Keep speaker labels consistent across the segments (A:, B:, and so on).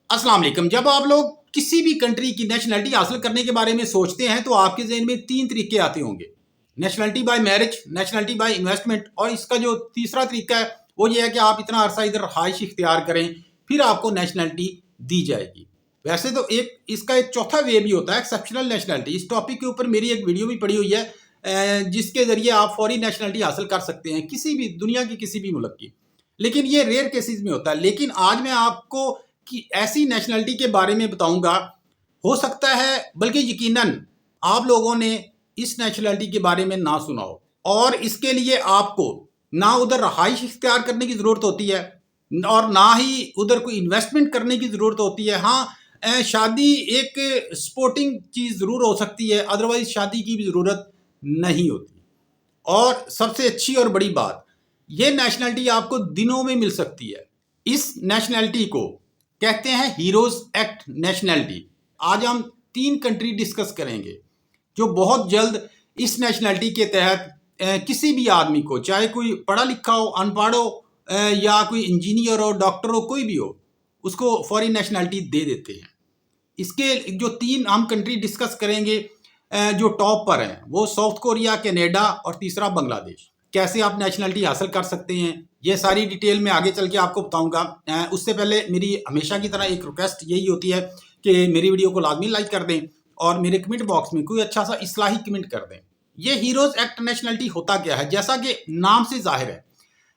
A: अस्सलाम वालेकुम। जब आप लोग किसी भी कंट्री की नेशनलिटी हासिल करने के बारे में सोचते हैं तो आपके जहन में तीन तरीके आते होंगे। Nationality bye marriage, nationality by investment और इसका जो तीसरा तरीका है वो ये है कि आप इतना अरसा इधर रहाइश इख्तियार करें फिर आपको नेशनलिटी दी जाएगी। वैसे तो इसका एक चौथा वे भी होता है, एक्सेप्शनल नेशनलिटी। इस टॉपिक के ऊपर मेरी एक वीडियो भी पड़ी हुई है जिसके ज़रिए आप फौरी नेशनलिटी हासिल कर सकते हैं किसी भी दुनिया की किसी भी मुल्क की। लेकिन ये रेयर केसेस में होता है। लेकिन आज मैं आपको कि ऐसी नेशनलिटी के बारे में बताऊंगा, हो सकता है बल्कि यकीनन आप लोगों ने इस नेशनलिटी के बारे में ना सुना हो और इसके लिए आपको ना उधर रहाइश इख्तियार करने की ज़रूरत होती है और ना ही उधर कोई इन्वेस्टमेंट करने की ज़रूरत होती है। हाँ, शादी एक स्पोर्टिंग चीज़ ज़रूर हो सकती है, अदरवाइज शादी की भी ज़रूरत नहीं होती। और सबसे अच्छी और बड़ी बात, ये नेशनलिटी आपको दिनों में मिल सकती है। इस नेशनलिटी को कहते हैं हीरोज एक्ट नेशनलिटी। आज हम 3 कंट्री डिस्कस करेंगे जो बहुत जल्द इस नेशनलिटी के तहत किसी भी आदमी को, चाहे कोई पढ़ा लिखा हो, अनपढ़ हो, या कोई इंजीनियर हो, डॉक्टर हो, कोई भी हो, उसको फॉरेन नेशनलिटी दे देते हैं। इसके जो 3 हम कंट्री डिस्कस करेंगे जो टॉप पर हैं वो साउथ कोरिया, कनाडा और तीसरा बांग्लादेश। कैसे आप नेशनलिटी हासिल कर सकते हैं ये सारी डिटेल में आगे चल के आपको बताऊंगा। उससे पहले मेरी हमेशा की तरह एक रिक्वेस्ट यही होती है कि मेरी वीडियो को लाजमी लाइक कर दें और मेरे कमेंट बॉक्स में कोई अच्छा सा इस्लाही कमेंट कर दें। ये हीरोज एक्ट नेशनलिटी होता क्या है? जैसा कि नाम से जाहिर है,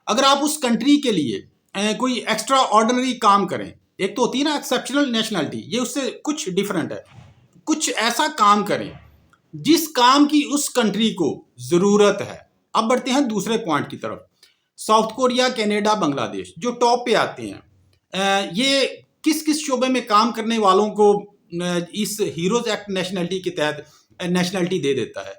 A: अगर आप उस कंट्री के लिए कोई एक्स्ट्रा ऑर्डिनरी काम करें, एक तो होती है ना एक्सेप्शनल नेशनलिटी, ये उससे कुछ डिफरेंट है। कुछ ऐसा काम करें जिस काम की उस कंट्री को ज़रूरत है। अब बढ़ते हैं दूसरे पॉइंट की तरफ। साउथ कोरिया, कनाडा, बांग्लादेश जो टॉप पे आते हैं, ये किस किस शोबे में काम करने वालों को इस हीरोज एक्ट नेशनलिटी के तहत नेशनलिटी दे देता है।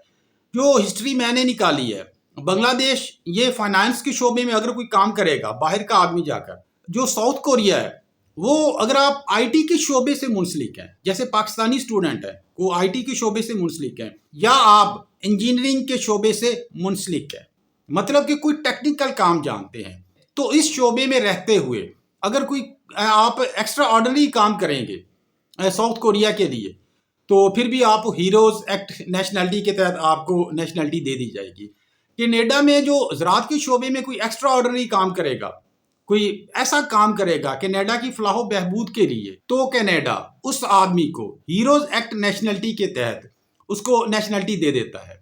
A: जो हिस्ट्री मैंने निकाली है, बांग्लादेश ये फाइनेंस के शोबे में अगर कोई काम करेगा बाहर का आदमी जाकर, जो साउथ कोरिया है वो अगर आप आईटी के शोबे से मुंसलिक हैं, जैसे पाकिस्तानी स्टूडेंट है वो आईटी के शोबे से मुंसलिक हैं, या आप इंजीनियरिंग के शोबे से मुंसलिक है, मतलब कि कोई टेक्निकल काम जानते हैं, तो इस शोबे में रहते हुए अगर कोई आप एक्स्ट्रा ऑर्डिनरी काम करेंगे साउथ कोरिया के लिए, तो फिर भी आप हीरोज एक्ट नेशनलिटी के तहत आपको नेशनलिटी दे दी जाएगी। कनाडा में जो ज़राअत के शोबे में कोई एक्स्ट्रा ऑर्डिनरी काम करेगा, कोई ऐसा काम करेगा कनाडा की फलाह बहबूद के लिए, तो कनाडा उस आदमी को हीरोज एक्ट नेशनलिटी के तहत उसको नेशनलिटी दे देता है।